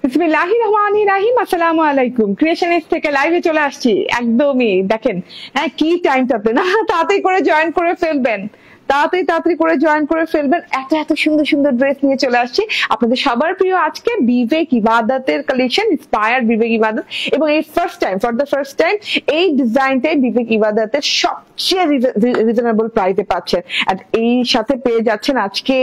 বিসমিল্লাহির রহমানির রহিম। আসসালামু আলাইকুম। ক্রিয়েশনিস্ট থেকে লাইভে চলে আসছি। একদমই দেখেন, হ্যাঁ কি টাইমটাতে না, তাড়াতাড়ি করে জয়েন করে ফেলবেন, তাড়াতাড়ি করে জয়েন করে ফেলবেন। এত এত সুন্দর সুন্দর ড্রেস নিয়ে চলে আসছি আপনাদের সবার প্রিয় আজকে বিবেক ইবাদতের কালেকশন, ইন্সপায়ার্ড বিবেক ইবাদত। এবং এই first time, for the first time এই ডিজাইনটাই বিবেক ইবাদতের সবচেয়ে রিজনেবল প্রাইসে পাচ্ছেন। আর এই সাথে পেয়ে যাচ্ছেন আজকে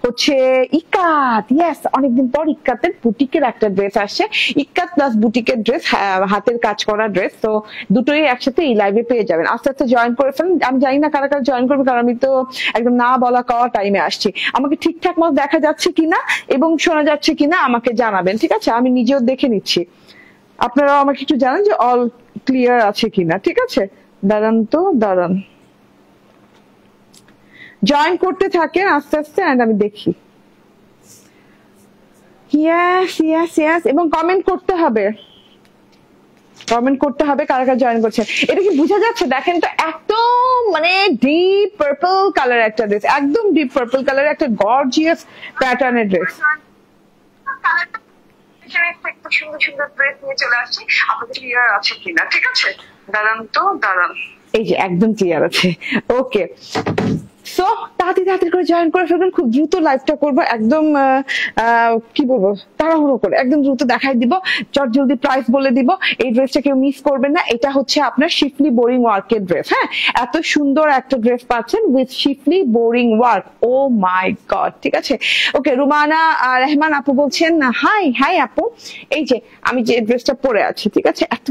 হচ্ছে ইক্কাত। ইয়েস, অনেকদিন পর ইক্কাতের বুটিকের একটা ড্রেস আসছে। ইক্কাত প্লাস বুটিকের ড্রেস, হাতের কাজ করা ড্রেস, তো দুটোই একসাথে এই লাইভে পেয়ে যাবেন। আস্তে আস্তে জয়েন করে ফেলেন। আমি জানি না কারা কারা জয়েন করবে, কারণ আমি তো একদম না বলা কওয়া টাইমে আসছি। আমাকে ঠিকঠাক মতো দেখা যাচ্ছে কিনা এবং শোনা যাচ্ছে কিনা আমাকে জানাবেন, ঠিক আছে? আমি নিজেও দেখে নিচ্ছি, আপনারাও আমাকে একটু জানান যে অল ক্লিয়ার আছে কিনা, ঠিক আছে? দাঁড়ান, জয়েন করতে থাকেন আস্তে আস্তে, এন্ড আমি দেখি। ইয়েস, এবং কমেন্ট করতে হবে, কারা কারা জয়েন করছে। এটা কি বোঝা যাচ্ছে? দেখেন তো, একদম মানে ডিপ পার্পল কালার একটা ড্রেস, একদম ডিপ পার্পল কালার একটা গর্জিয়াস প্যাটার্নের ড্রেস। সুন্দর সুন্দর ড্রেস নিয়ে চলে আসছি, আপনাদের ক্লিয়ার আছে কিনা, ঠিক আছে? দাঁড়ান, এই যে একদম ক্লিয়ার আছে। ওকে, সো তাড়াতাড়ি করে জয়েন করে ফেলবেন। খুব দ্রুত লাইভটা করবো, একদম কি বলবো, তাড়াহুড়ো করে একদম দ্রুত দেখাই দিব, চট জলদি প্রাইস বলে দিব। এই ড্রেসটা কেউ মিস করবেন না। এটা হচ্ছে আপনার শিফলি বোরিং ওয়ার্কের ড্রেস। হ্যাঁ, এত সুন্দর একটা ড্রেস পাচ্ছেন with schiffli boring work. Oh my god, ঠিক আছে। ওকে, রুমানা রহমান আপু বলছেন হাই আপু, এই যে আমি যে ড্রেসটা পরে আছি, ঠিক আছে, এত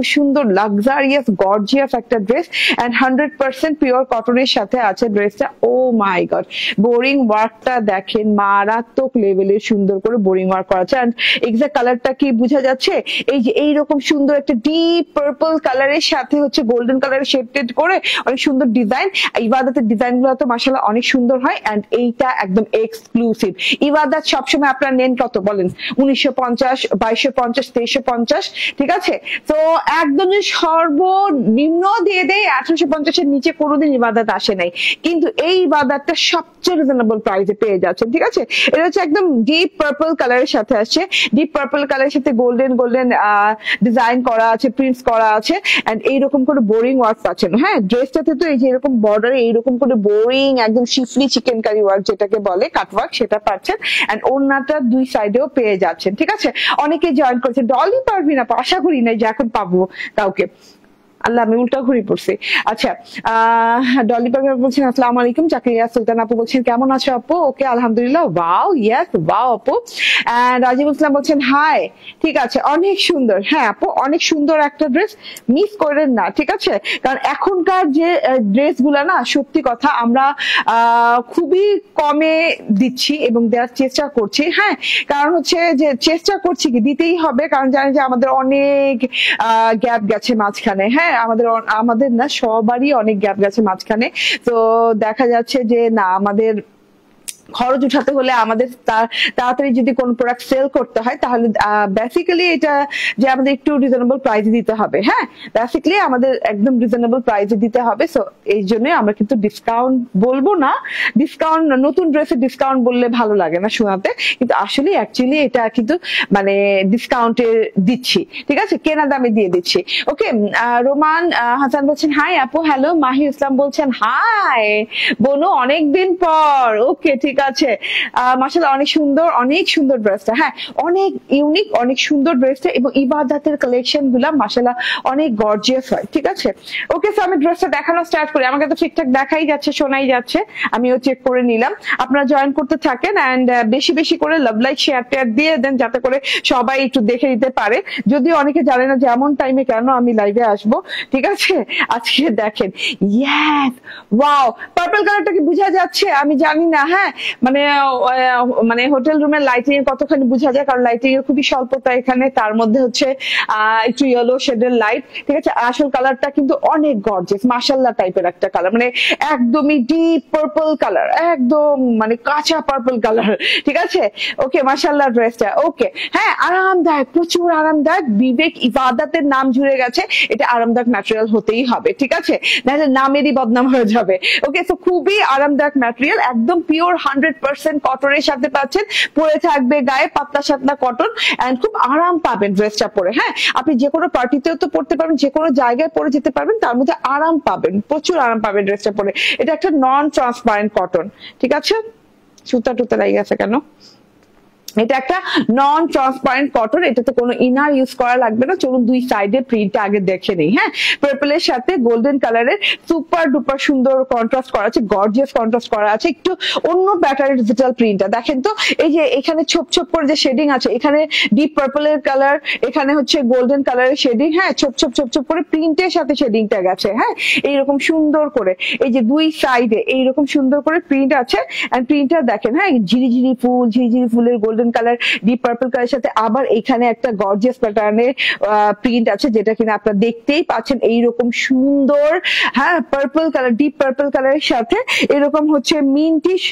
সুন্দর লাক্সারিয়াস গর্জিয়াস একটা ড্রেস, এন্ড 100% পিওর কটনের সাথে আছে ড্রেসটা। ও মাই গড, বোরিং ওয়ার্কটা দেখেন, মারাত্মক লেভেলের সুন্দর করে বোরিং ওয়ার্ক করা আছে। এন্ড এক্সাক্ট কালারটা কি বোঝা যাচ্ছে? এই যে এইরকম সুন্দর একটা ডিপ পার্পল কালারের সাথে হচ্ছে গোল্ডেন কালারের শেডেড করে অনেক সুন্দর ডিজাইন। ইবাদতের ডিজাইন গুলো তো মাশাআল্লাহ অনেক সুন্দর হয়, এন্ড এইটা একদম এক্সক্লুসিভ। ইবাদত সবসময় আপনারা নেন কত বলেন? 1950, 2250, 2350, ঠিক আছে? তো একদম সর্বনিম্ন দিয়ে দেয় 1850 এর নিচে কোনোদিন ইবাদত আসে নাই, কিন্তু এই ইবাদতটা সবচেয়ে রিজনেবল প্রাইসে পেয়ে যাচ্ছেন, ঠিক আছে? এটা হচ্ছে একদম ডিপ পার্পল কালারের সাথে আসছে, ডিপ পার্পল কালারের সাথে গোল্ডেন ডিজাইন করা আছে, প্রিন্টস করা আছে, এন্ড এইরকম করে বোরিং ওয়ার্ক পাচ্ছেন। হ্যাঁ, ড্রেসটাতে তো এই যে এরকম বর্ডারে এইরকম করে বোরিং একদম শিফলি চিকেন কারি ওয়ার্ক যেটাকে বলে কাট ওয়ার্ক, সেটা পাচ্ছেন, এন্ড ওড়নাটা দুই সাইডেও পেয়ে যাচ্ছেন, ঠিক আছে? অনেকে জয়েন করেছে। ডলি পারবি না, আশা করি নাই যে এখন পাবো কাউকে। আল্লাহ, আমি উল্টা ঘুরি পড়ছি। আচ্ছা, ডলি পারভিন বলছেন আসসালামু আলাইকুম। জাকিরিয়া সুলতান আপু বলছেন কেমন আছো আপু? ওকে, আলহামদুলিল্লাহ। ওয়াও, ইয়েস, ওয়াও আপু। রাজিব ইসলাম বলছেন হাই, ঠিক আছে, অনেক সুন্দর। হ্যাঁ আপু, অনেক সুন্দর একটা ড্রেস, মিস করেন না, ঠিক আছে? কারণ এখনকার যে ড্রেস গুলা না, সত্যি কথা আমরা খুবই কমে দিচ্ছি এবং দেওয়ার চেষ্টা করছি। হ্যাঁ, কারণ হচ্ছে যে চেষ্টা করছি কি, দিতেই হবে, কারণ জানি যে আমাদের অনেক গ্যাপ গেছে মাঝখানে। হ্যাঁ, আমাদের না, সবারই অনেক গ্যাপ গেছে মাঝখানে। তো দেখা যাচ্ছে যে না, আমাদের খরচ উঠাতে হলে, আমাদের তাড়াতাড়ি যদি কোন প্রোডাক্ট সেল করতে হয়, তাহলে বেসিক্যালি এটা যে আমাদের একটু রিজনেবল প্রাইসে দিতে হবে। হ্যাঁ, বেসিক্যালি আমাদের একদম রিজনেবল প্রাইসে দিতে হবে। সো এই জন্য আমরা কিন্তু ডিসকাউন্ট বলবো না। ডিসকাউন্ট, নতুন ড্রেসে ডিসকাউন্ট বললে ভালো লাগে না শোনাতে, কিন্তু আসলে অ্যাকচুয়ালি এটা কিন্তু মানে ডিসকাউন্টে দিচ্ছি, ঠিক আছে, কেনা দামে দিয়ে দিচ্ছি। ওকে, রোমান হাসান বলছেন হাই আপু। হ্যালো, মাহি ইসলাম বলছেন হাই বোনো, অনেকদিন পর। ওকে, ঠিক আছে, মাশাআল্লাহ, অনেক সুন্দর ড্রেসটা। হ্যাঁ, অনেক ইউনিক, অনেক সুন্দর ড্রেসটা, এবং ইবাদতের কালেকশন গুলা মাশাআল্লাহ অনেক গর্জিয়াস হয়, ঠিক আছে? ওকে, সো আমি ড্রেসটা দেখানো স্টার্ট করি। আমাকে তো ঠিকঠাক দেখাই যাচ্ছে, শোনাই যাচ্ছে, আমিও চেক করে নিলাম। আপনারা জয়েন করতে থাকেন, এন্ড বেশি বেশি করে লাভ লাইক শেয়ার টেয়ার দিয়ে দেন, যাতে করে সবাই একটু দেখে নিতে পারে। যদিও অনেকে জানে না যে এমন টাইমে কেন আমি লাইভে আসবো, ঠিক আছে? আজকে দেখেন, ইয়েস, ওয়াও, পার্পল কালারটা কি বোঝা যাচ্ছে? আমি জানি না। হ্যাঁ, মানে হোটেল রুমের লাইটিং এর কতখানি বোঝা যায়, কারণ লাইটিং এর খুবই স্বল্পতা এখানে, তার মধ্যে হচ্ছে একটু ইয়েলো শেডের লাইট, ঠিক আছে? আসল কালারটা কিন্তু অনেক গর্জিয়াস, মাশাআল্লাহ টাইপের একটা কালার, মানে একদমই ডিপ পার্পল কালার, একদম মানে কাঁচা পার্পল কালার, ঠিক আছে? ওকে, মাশাআল্লাহ ড্রেসটা। ওকে, হ্যাঁ, আরামদায়ক, প্রচুর আরামদায়ক। বিবেক ইবাদতের নাম জুড়ে গেছে, এটা আরামদায়ক ম্যাটেরিয়াল হতেই হবে, ঠিক আছে? নাহলে নামেরই বদনাম হয়ে যাবে। ওকে, তো খুবই আরামদায়ক ম্যাটেরিয়াল, একদম পিওর 100% কটনের সাথে পাচ্ছেন, পরে থাকবে গায়ে পাতলা সাতলা কটন, এন্ড খুব আরাম পাবেন ড্রেসটা পরে। হ্যাঁ, আপনি যে কোনো পার্টিতেও তো পড়তে পারবেন, যে কোনো জায়গায় পরে যেতে পারবেন, তার মধ্যে আরাম পাবেন, প্রচুর আরাম পাবেন ড্রেসটা পরে। এটা একটা নন ট্রান্সপারেন্ট কটন, ঠিক আছে? সুতা টুতা লেগে গেছে কেন? এটা একটা নন ট্রান্সপারেন্ট কটন, এটাতে কোনো ইনার ইউজ করা লাগবে না। চলুন দুই সাইডে প্রিন্টটা আগে দেখে নেই। হ্যাঁ, পার্পলের সাথে গোল্ডেন কালারের সুপার ডুপার সুন্দর কন্ট্রাস্ট করা আছে, গর্জিয়াস কন্ট্রাস্ট করা আছে, একটু অন্য প্যাটার্নের ডিজিটাল প্রিন্টটা দেখেন তো। এই যে এখানে ছোপ ছোপ করে যে শেডিং আছে, এখানে ডিপ পার্পলের কালার, এখানে হচ্ছে গোল্ডেন কালারের শেডিং। হ্যাঁ, ছোপ ছোপ ছোপ ছোপ করে প্রিন্টের সাথে শেডিংটা গেছে। হ্যাঁ, এইরকম সুন্দর করে এই যে দুই সাইডে এইরকম সুন্দর করে প্রিন্ট আছে, এন্ড প্রিন্টটা দেখেন। হ্যাঁ, ঝিরিঝিরি ফুল, ঝিরিঝিরি ফুলের গোল্ডেন কালার, ডিপ পার্পল কালারের সাথে আবার এখানে একটা গর্জিয়াস প্যাটার্নের প্রিন্ট আছে, যেটা কিনা আপনারা দেখতেই পাচ্ছেন এইরকম সুন্দর। হ্যাঁ, পার্পল কালার, ডিপ পার্পল কালারের সাথে এরকম হচ্ছে মিন্টিশ,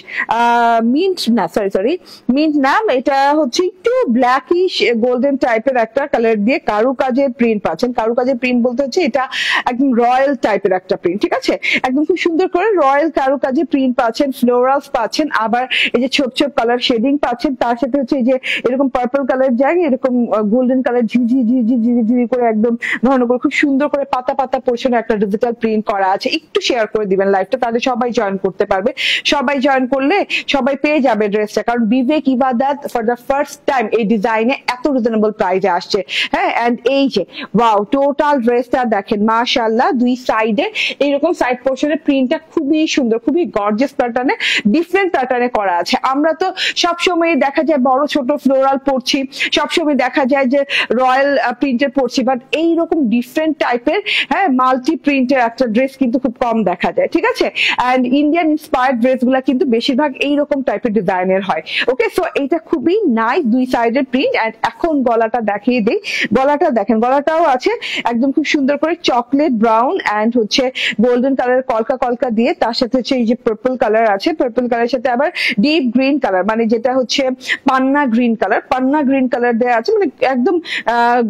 মিন্ট না, সরি মিন্ট না, এটা হচ্ছে একটু ব্ল্যাকিশ গোল্ডেন টাইপের একটা কালার দিয়ে কারুকাজের প্রিন্ট পাচ্ছেন। কারুকাজের প্রিন্ট বলতে হচ্ছে এটা একদম রয়্যাল টাইপের একটা প্রিন্ট, ঠিক আছে? একদম খুব সুন্দর করে রয়্যাল কারুকাজের প্রিন্ট পাচ্ছেন, ফ্লোরালস পাচ্ছেন, আবার এই যে ছোপ ছোপ কালার শেডিং পাচ্ছেন, তার সাথে হচ্ছে এই যে এরকম পার্পল কালার জায়গায় এরকম গোল্ডেন কালার ঝিরি করে একদম ঘন করে খুব সুন্দর করে পাতা পাতা পোর্শনে একটা ডিজিটাল প্রিন্ট করা আছে। একটু শেয়ার করে দিবেন লাইভটা, তাহলে সবাই জয়েন করতে পারবে। সবাই জয়েন করলে সবাই পেয়ে যাবে ড্রেসটা, কারণ বিবেক ইবাদত ফর দ্য ফার্স্ট টাইম এই ডিজাইনে এত রিজনেবল প্রাইসে আসছে। হ্যাঁ, এন্ড এই যে ওয়াও, টোটাল ড্রেসটা দেখেন, মাশাআল্লাহ। দুই সাইডে এইরকম সাইড পোর্শনের প্রিন্টটা খুবই সুন্দর, খুবই গর্জিয়াস প্যাটার্নে, ডিফারেন্ট প্যাটার্নে করা আছে। আমরা তো সবসময় দেখা যায় বড় ছোট ফ্লোরাল পড়ছি, সবসময় দেখা যায় যে রয়্যাল প্রিন্টের পড়ছি, বাট এইরকম ডিফারেন্ট টাইপের, হ্যাঁ, মাল্টি প্রিন্টের একটা ড্রেস কিন্তু খুব কম দেখা যায়, ঠিক আছে? এন্ড ইন্ডিয়ান ইন্সপায়ার্ড ড্রেস গুলা কিন্তু বেশিরভাগ এইরকম টাইপের ডিজাইনের হয়। ওকে, সো এইটা খুবই নাইস দুই সাইডের প্রিন্ট। এন্ড এখন গলাটা দেখিয়ে দিই। গলাটা দেখেন, গলাটাও আছে একদম খুব সুন্দর করে চকলেট ব্রাউন এন্ড হচ্ছে গোল্ডেন কালার কলকা কলকা দিয়ে, তার সাথে হচ্ছে এই যে পার্পল কালার আছে, পার্পল কালারের সাথে আবার ডিপ গ্রিন কালার, মানে যেটা হচ্ছে পান্না গ্রিন কালার, পান্না গ্রিন কালার দেওয়া আছে, মানে একদম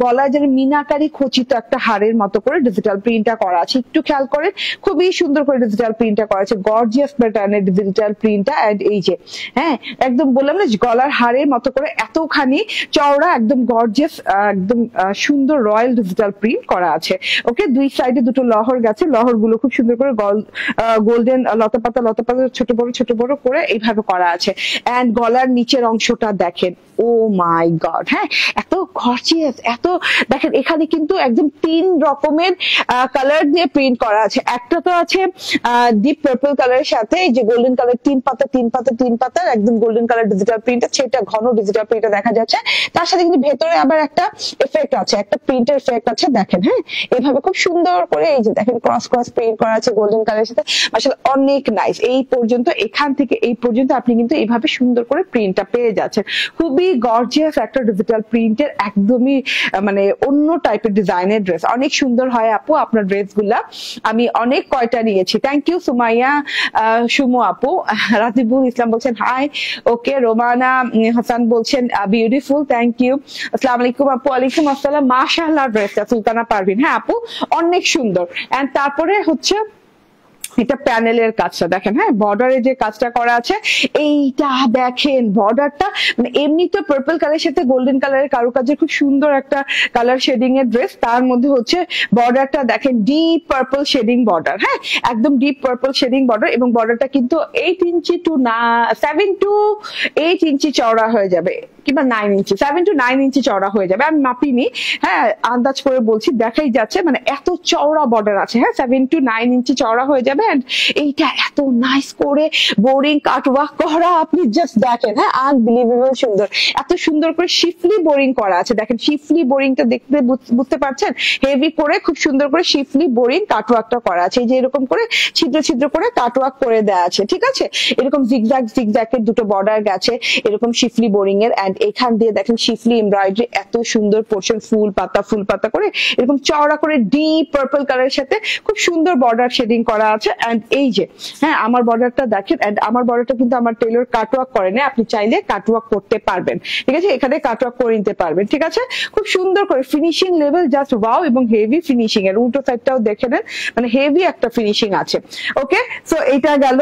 গলায় যেন মিনাকারি খচিত একটা হাড়ের মতো করে ডিজিটাল প্রিন্টটা করা আছে। একটু খেয়াল করে, খুবই সুন্দর করে ডিজিটাল প্রিন্টটা করা আছে, গর্জিয়াস প্যাটার্নের ডিজিটাল প্রিন্টটা। এন্ড এই যে হ্যাঁ, একদম বললাম না গলার হাড়ের মতো করে এতখানি চওড়া, একদম গর্জিয়াস, একদম সুন্দর রয়্যাল ডিজিটাল প্রিন্ট করা আছে। ওকে, দুই সাইডে দুটো লহর গেছে, লহর গুলো খুব সুন্দর করে গোল্ডেন লতা পাতা ছোট বড় করে এইভাবে করা আছে। এন্ড গলার নিচের অংশটা দেখেন, ও মাই গড, হ্যাঁ, এত গর্জিয়াস, এত দেখেন। এখানে কিন্তু একদম তিন রকমের কালার দিয়ে প্রিন্ট করা আছে। একটা তো আছে ডিপ পার্পল কালারের সাথে এই যে গোল্ডেন কালার, তিন পাতা একদম গোল্ডেন কালার ডিজিটাল প্রিন্ট আছে, এটা ঘন ডিজিটাল প্রিন্টটা দেখা যাচ্ছে। তার সাথে কিন্তু ভেতরে আবার একটা এফেক্ট আছে, একটা প্রিন্টের এফেক্ট আছে, দেখেন। হ্যাঁ, এইভাবে খুব সুন্দর করে এই যে দেখেন ক্রস প্রিন্ট করা আছে গোল্ডেন কালারের সাথে, আসলে অনেক নাইস। এই পর্যন্ত, এখান থেকে এই পর্যন্ত আপনি কিন্তু এইভাবে সুন্দর করে প্রিন্টটা পেয়ে যাচ্ছেন। খুবই গর্জিয়াস একটা ডিজিটাল প্রিন্টের, একদমই মানে অন্য টাইপের ডিজাইনের ড্রেস, অনেক সুন্দর হয় আপু আপনার ড্রেস গুলা। আমি অনেক কয়টা নিয়েছি। থ্যাংক ইউ সুমাইয়া, সুমো আপু। রাজিবুল ইসলাম বলছেন হাই। ওকে, রোমানা হাসান বলছেন বিউটিফুল, থ্যাংক ইউ। আসসালামু আলাইকুম আপু। ওয়ালাইকুম আসসালাম। মাশাআল্লাহ ড্রেসটা সুলতানা পারভিন, হ্যাঁ আপু অনেক সুন্দর। এন্ড তারপরে হচ্ছে এটা প্যানেলের কাজটা দেখেন, হ্যাঁ, বর্ডারে যে কাজটা করা আছে এইটা দেখেন, বর্ডারটা মানে এমনি তো পার্পল কালারের সাথে গোল্ডেন কালারের কারুকাজের খুব সুন্দর একটা কালার শেডিং এর ড্রেস, তার মধ্যে হচ্ছে বর্ডারটা দেখেন ডিপ পার্পল শেডিং বর্ডার, হ্যাঁ, একদম ডিপ পার্পল শেডিং বর্ডার, এবং বর্ডারটা কিন্তু 8 ইঞ্চি টু 7 to 8 ইঞ্চি চওড়া হয়ে যাবে, কিংবা 9 ইঞ্চি, 7 to 9 ইঞ্চি চওড়া হয়ে যাবে। আমি মাপিনি, হ্যাঁ, আন্দাজ করে বলছি, দেখাই যাচ্ছে মানে এত চওড়া বর্ডার আছে। হ্যাঁ, 7 to 9 ইঞ্চি চওড়া হয়ে যাবে। এইটা এত নাইস করে বোরিং কাটওয়ার্ক করা, আপনি জাস্ট দেখেন, হ্যাঁ, আনবিলিভেবল সুন্দর, এত সুন্দর করে শিফলি বোরিং করা আছে। দেখেন শিফলি বোরিংটা দেখতে বুঝতে পারছেন, হেভি করে খুব সুন্দর করে শিফলি বোরিং কাটওয়ার্কটা করা আছে। এই যে এরকম করে ছিদ্র করে কাটওয়ার্ক করে দেওয়া আছে, ঠিক আছে? এরকম জিগজ্যাগ এর দুটো বর্ডার গেছে, এরকম শিফলি বোরিং এর। এন্ড এখান দিয়ে দেখেন শিফলি এমব্রয়ডারি, এত সুন্দর পোর্শন, ফুল পাতা করে এরকম চওড়া করে ডিপ পার্পল কালারের সাথে খুব সুন্দর বর্ডার শেডিং করা আছে। আছে। এন্ড এই যে হ্যাঁ আমার বর্ডারটা দেখেন, এন্ড আমার বর্ডারটা কিন্তু আমার টেলর কাটওয়ার্ক করে না, আপনি চাইলে কাটওয়ার্ক করতে পারবেন, ঠিক আছে, এখানে কাটওয়ার্ক করে নিতে পারবেন, ঠিক আছে। খুব সুন্দর করে ফিনিশিং লেভেল জাস্ট ওয়াও, এবং হেভি ফিনিশিং, এর উল্টো সাইডটাও দেখে নেন, মানে হেভি একটা ফিনিশিং আছে। ওকে, সো এটা গেল।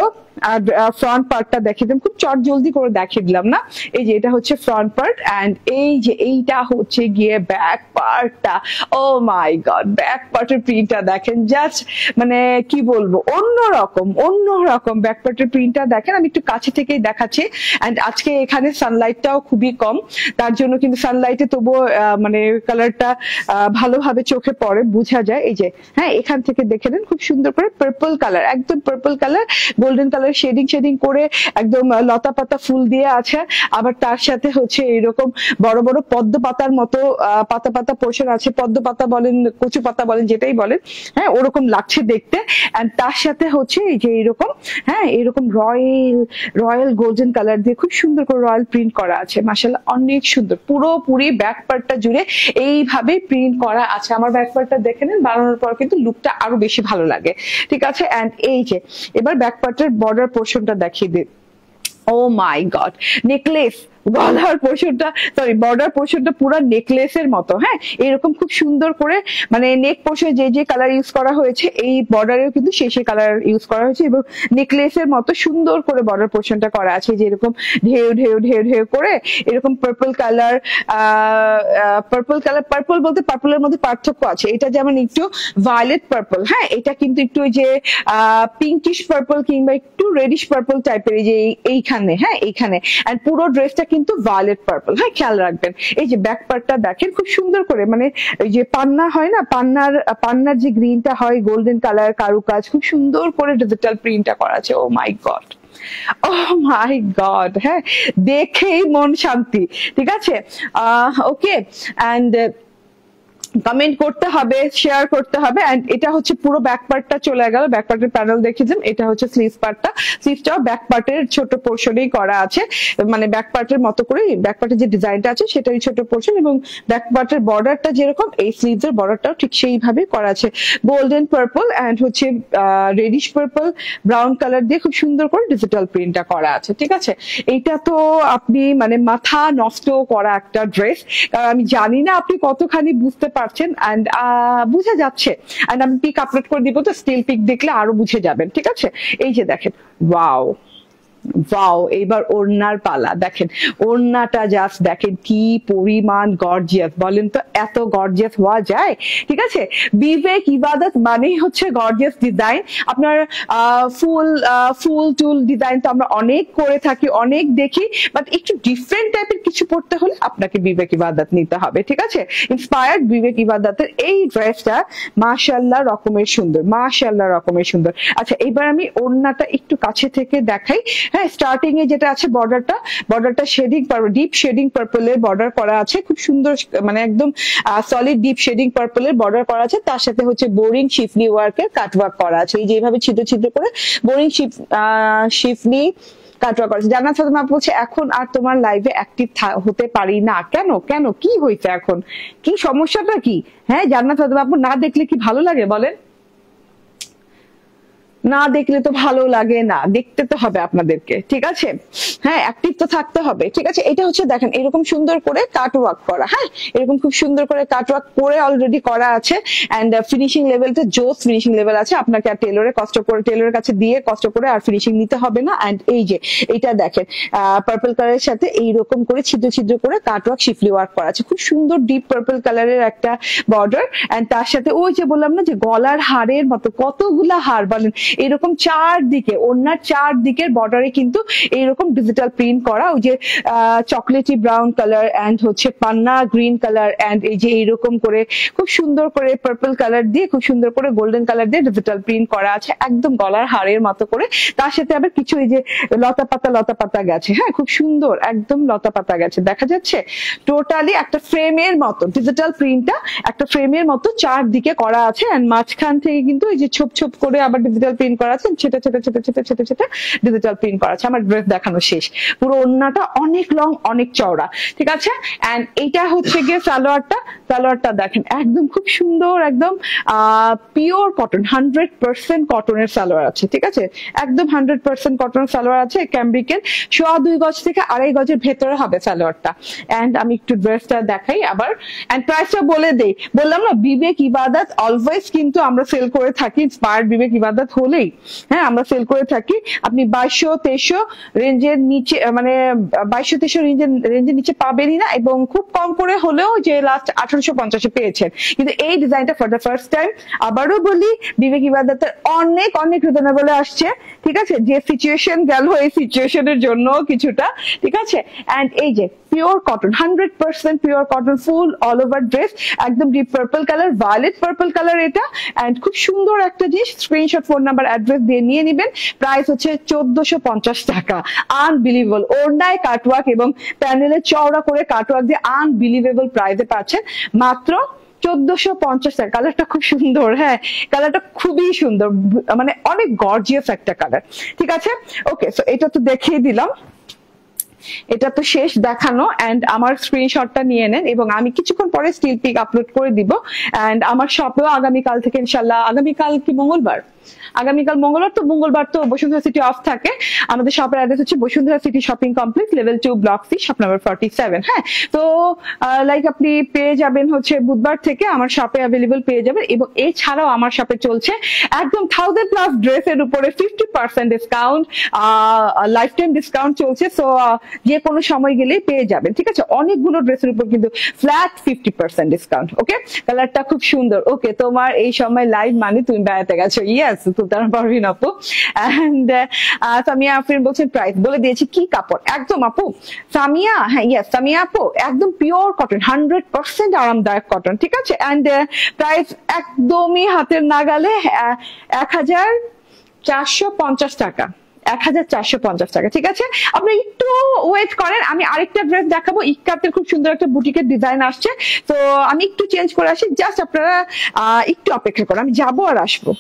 আর ফ্রন্ট পার্টটা দেখিয়ে দিলাম, খুব চট জলদি করে দেখিয়ে দিলাম না। এই যে এটা হচ্ছে ফ্রন্ট পার্ট, এন্ড এই যে এইটা হচ্ছে গিয়ে ব্যাক পার্টটা। ও মাই গড, ব্যাক পার্টের প্রিন্টটা দেখেন, জাস্ট মানে কি বলবো, অন্যরকম ব্যাক পার্টের প্রিন্টটা দেখেন। আমি একটু কাছে থেকেই দেখাচ্ছি, এন্ড আজকে এখানে সানলাইটটাও খুবই কম, তার জন্য কিন্তু সানলাইটে তবুও মানে কালারটা ভালোভাবে চোখে পড়ে, বোঝা যায়। এই যে হ্যাঁ এখান থেকে দেখে নেন, খুব সুন্দর করে পার্পল কালার, একদম purple colour, golden colour shading করে একদম লতা পাতা ফুল দিয়ে আছে। আবার তার সাথে হচ্ছে এরকম বড় বড় পদ্ম পাতার মতো পাতা পাতা পোর্শন আছে, পদ্ম পাতা বলেন কচু পাতা বলেন যেটাই বলেন, হ্যাঁ ওরকম লাগছে দেখতে। এন্ড তার সাথে হচ্ছে এই যে এরকম হ্যাঁ এরকম রয়্যাল গোল্ডেন কালার দিয়ে খুব সুন্দর করে রয়্যাল প্রিন্ট করা আছে, মাশাআল্লাহ অনেক সুন্দর। পুরোপুরি ব্যাক পার্টটা জুড়ে এইভাবে প্রিন্ট করা আছে। আমার ব্যাক পার্টটা দেখে নেন, বানানোর পর কিন্তু লুকটা আরো বেশি ভালো লাগে, ঠিক আছে। এন্ড এই যে এবার ব্যাক পার্টের বর্ডার পোর্শনটা দেখিয়ে দিই। ও মাই গড, নেকলেস, গলার পোর্শনটা সরি বর্ডার পোর্শনটা পুরো নেকলেসের মতো, হ্যাঁ এরকম খুব সুন্দর করে, মানে নেক পোর্শনে যে কালার ইউজ করা হয়েছে এই বর্ডারেও কিন্তু সেই কালার ইউজ করা হয়েছে, এবং নেকলেসের মতো সুন্দর করে বর্ডার পোর্শনটা করা আছে। যে এরকম ঢেউ ঢেউ ঢেউ ঢেউ করে এরকম পার্পল কালার, পার্পল বলতে পার্পলের মধ্যে পার্থক্য আছে, এটা যেমন একটু ভায়োলেট পার্পল, হ্যাঁ এটা কিন্তু একটু ওই যে পিঙ্কিশ পার্পল কিংবা একটু রেডিশ পার্পল টাইপের, এই যে এইখানে, হ্যাঁ এইখানে, এন্ড পুরো ড্রেসটা কিন্তু ভায়োলেট পার্পল, হ্যাঁ খেয়াল রাখবেন। এই যে ব্যাক পার্টটা দেখেন, খুব সুন্দর করে, মানে এই যে পান্না হয় না, পান্নার যে গ্রিনটা হয় গোল্ডেন কালার কারুকাজ, খুব সুন্দর করে ডিজিটাল প্রিন্টটা করা আছে। ও my god, O my god, হ্যাঁ দেখেই মন শান্তি, ঠিক আছে। ওকে, এন্ড কমেন্ট করতে হবে, শেয়ার করতে হবে। এন্ড এটা হচ্ছে পুরো ব্যাক পার্টটা চলে গেল, ব্যাক পার্টের প্যানেল দেখিয়েছেন। এটা হচ্ছে স্লিভ পার্টটা, স্লিভটাও ব্যাক পার্টের ছোট পোর্শনেই করা আছে, মানে ব্যাক পার্টের মতো করে ব্যাক পার্টের যে ডিজাইনটা আছে সেটারই ছোট পোর্শন, এবং ব্যাক পার্টের বর্ডারটা যেরকম এই স্লিভসের বর্ডারটাও ঠিক সেইভাবে করা আছে, গোল্ডেন পার্পল এন্ড হচ্ছে রেডিশ পার্পল ব্রাউন কালার দিয়ে খুব সুন্দর করে ডিজিটাল প্রিন্টটা করা আছে, ঠিক আছে। এইটা তো আপনি মানে মাথা নষ্ট করা একটা ড্রেস, কারণ আমি জানি না আপনি কতখানি বুঝতে পারছেন, এন্ড বুঝে যাচ্ছে। এন্ড আমি পিক আপলোড করে দিব, তো স্টিল পিক দেখলে আরো বুঝে যাবেন, ঠিক আছে। এই যে দেখেন, ওয়াও ওয়াও, এবার ওড়নার পালা দেখেন, ওড়নাটা জাস্ট দেখেন কি পরিমাণ গর্জিয়াস, বলেন তো এত গর্জিয়াস হওয়া যায়, ঠিক আছে। বিবেক ইবাদত মানেই হচ্ছে গর্জিয়াস ডিজাইন। আপনার ফুল টুল ডিজাইন তো আমরা অনেক করে থাকি, অনেক দেখি, বাট একটু ডিফারেন্ট টাইপের কিছু পড়তে হলে আপনাকে বিবেক ইবাদত নিতে হবে, ঠিক আছে। ইন্সপায়ার্ড বিবেক ইবাদতের এই ড্রেসটা মাশাআল্লাহ রকমের সুন্দর, মাশাআল্লাহ রকমের সুন্দর। আচ্ছা এবার আমি ওড়নাটা একটু কাছে থেকে দেখাই। হ্যাঁ স্টার্টিং এ যেটা আছে বর্ডারটা শেডিং ডিপ শেডিং পার্পলের বর্ডার করা আছে, খুব সুন্দর, মানে একদম সলিড ডিপ শেডিং পার্পলের বর্ডার করা আছে। তার সাথে হচ্ছে বোরিং শিফলি ওয়ার্কের কাট ওয়ার্ক করা আছে, এই যে এইভাবে ছিদ্র ছিদ্র করে বোরিং শিফলি কাটওয়ার্ক করা আছে। জান্নাত ফাতেমা বলছে এখন আর তোমার লাইভে অ্যাক্টিভ হতে পারি না, কেন কেন কি হয়েছে, এখন কি সমস্যাটা কি? হ্যাঁ জান্নাত ফাতেমা আপু, না দেখলে কি ভালো লাগে বলেন? না দেখলে তো ভালো লাগে না, দেখতে তো হবে আপনাদেরকে, ঠিক আছে। হ্যাঁ অ্যাক্টিভ তো থাকতে হবে, ঠিক আছে। এটা হচ্ছে দেখেন এরকম সুন্দর করে কাট ওয়ার্ক করা, হ্যাঁ এরকম খুব সুন্দর করে কাট ওয়ার্ক করে অলরেডি করা আছে। এন্ড ফিনিশিং লেভেলটা জোস ফিনিশিং লেভেল আছে, আপনাকে আর টেলরের কাছে দিয়ে কষ্ট করে আর ফিনিশিং নিতে হবে না। এন্ড এই যে এটা দেখেন পার্পল কালারের সাথে এইরকম করে ছিদ্র ছিদ্র করে কাট ওয়ার্ক শিফলি ওয়ার্ক করা আছে, খুব সুন্দর ডিপ পার্পল কালারের একটা বর্ডার। এন্ড তার সাথে ওই যে বললাম না যে গলার হারের মতো কতগুলা হার, বলেন এরকম চারদিকে, ওড়নার চারদিকের বর্ডারে কিন্তু এইরকম ডিজিটাল প্রিন্ট করা, ওই যে চকলেটি ব্রাউন কালার এন্ড হচ্ছে পান্না গ্রিন কালার, এন্ড এই যে এইরকম করে খুব সুন্দর করে পার্পল কালার দিয়ে খুব সুন্দর করে গোল্ডেন কালার দিয়ে ডিজিটাল প্রিন্ট করা আছে, একদম গলার হারের মতো করে। তার সাথে আবার কিছু এই যে লতা পাতা গেছে, হ্যাঁ খুব সুন্দর একদম লতা পাতা গেছে, দেখা যাচ্ছে। টোটালি একটা ফ্রেমের মতো ডিজিটাল প্রিন্টটা একটা ফ্রেমের মতো চারদিকে করা আছে, এন্ড মাঝখান থেকে কিন্তু এই যে ছোপ ছোপ করে আবার ডিজিটাল প্রিন্ট করা আছে, ছেটে ছেটে ছেটে ছেটে ছেটে ছেটে ডিজিটাল প্রিন্ট করা আছে। আমার ড্রেস দেখানো শেষ। পুরো ওড়নাটা অনেক লং, অনেক চওড়া, ঠিক আছে। এন্ড এইটা হচ্ছে গিয়ে সালোয়ারটা দেখেন একদম খুব সুন্দর, একদম পিওর কটন, 100% কটনের সালোয়ার আছে, ঠিক আছে, একদম 100% কটনের সালোয়ার আছে। ক্যাম্ব্রিকের 2.25 গজ থেকে 2.5 গজের ভেতরে হবে সালোয়ারটা। এন্ড আমি একটু ড্রেসটা দেখাই আবার, এন্ড প্রাইসটা বলে দেই। বললাম না বিবেক ইবাদত অলওয়েজ কিন্তু আমরা সেল করে থাকি, ইন্সপায়ার্ড বিবেক ইবাদত হলেই হ্যাঁ আমরা সেল করে থাকি। আপনি 2200-2300 রেঞ্জের নিচে, মানে 2200-2300 রেঞ্জের নিচে পাবেনই না, এবং খুব কম করে হলেও যে লাস্ট 1850 পেয়েছেন। কিন্তু এই ডিজাইনটা ফর দ্য ফার্স্ট টাইম, আবারও বলি, বিবেক ইবাদতের অনেক অনেক রিজনেবলে আসছে, ঠিক আছে। যে সিচুয়েশন গেল, এই সিচুয়েশনের জন্য কিছুটা, ঠিক আছে। এন্ড এই যে pure cotton, 100% pure cotton, full all over dress, একদম deep purple colour, violet purple colour এটা। এন্ড খুব সুন্দর একটা জিনিস, স্ক্রিনশট, ফোন নাম্বার, অ্যাড্রেস দিয়ে নিয়ে নিবেন। প্রাইস হচ্ছে 1450 টাকা। আনবিলিভেবল ওড়নায় কাটওয়ার্ক এবং প্যানেলে চওড়া করে কাটওয়ার্ক দিয়ে আনবিলিভেবল প্রাইসে পাচ্ছেন মাত্র 1450 টাকা। কালারটা খুব সুন্দর, হ্যাঁ কালারটা খুবই সুন্দর, মানে অনেক গর্জিয়াস একটা কালার, ঠিক আছে। ওকে, সো এটা তো দেখিয়ে দিলাম, এটা তো শেষ দেখানো। এন্ড আমার স্ক্রিনশটটা নিয়ে নেন, এবং আমি কিছুক্ষণ পরে স্টিল পিক আপলোড করে দিব। এন্ড আমার শপেও আগামীকাল থেকে ইনশাল্লাহ, আগামীকাল কি মঙ্গলবার, আগামীকাল মঙ্গলবার তো বসুন্ধরা সিটি অফ থাকে। আমাদের শপের অ্যাড্রেস হচ্ছে Bashundhara city shopping complex, level 2, block C, shop number 47। হ্যাঁ, তো লাইক আপনি পেয়ে যাবেন হচ্ছে বুধবার থেকে আমার শপে অ্যাভেলেবল পেয়ে যাবেন। এবং এছাড়াও আমার শপে চলছে একদম 1000+ ড্রেসের উপরে 50% ডিসকাউন্ট, লাইফ টাইম ডিসকাউন্ট চলছে। সো যে কোনো সময় গেলেই পেয়ে যাবেন, ঠিক আছে। অনেকগুলো ড্রেসের উপর কিন্তু ফ্ল্যাট 50% ডিসকাউন্ট। ওকে, কালারটা খুব সুন্দর। ওকে, তোমার এই সময় লাইভ মানে তুমি বেড়াতে গেছো, ইয়েস সুলতানা পারভিন আপু। এন্ড সামিয়া আফরিন বলছেন প্রাইস বলে দিয়েছি, কি কাপড় একদম আপু সামিয়া, হ্যাঁ ইয়েস সামিয়া আপু, একদম পিওর কটন, 100% আরামদায়ক কটন, ঠিক আছে। এন্ড প্রাইস একদমই হাতের নাগালে, 1450 টাকা, 1450 টাকা, ঠিক আছে। আপনি একটু ওয়েট করেন, আমি আরেকটা ড্রেস দেখাবো। ইক্কাতের খুব সুন্দর একটা বুটিকের ডিজাইন আসছে, তো আমি একটু চেঞ্জ করে আসি, জাস্ট আপনারা একটু অপেক্ষা করেন, আমি যাবো আর আসবো।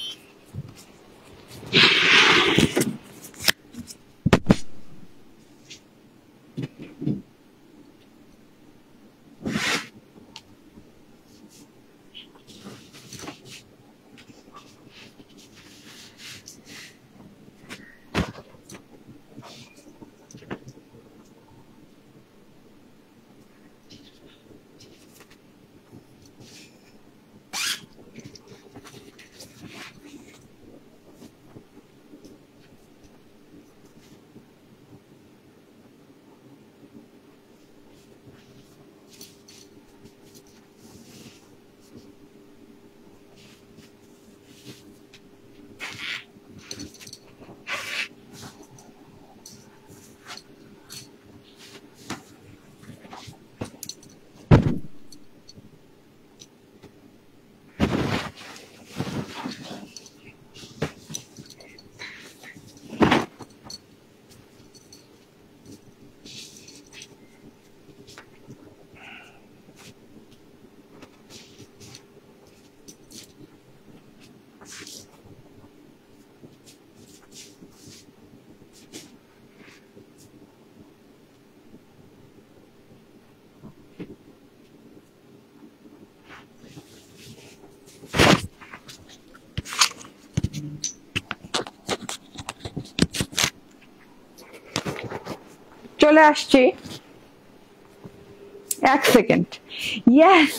চলে আসছি, এক সেকেন্ড। ইয়েস,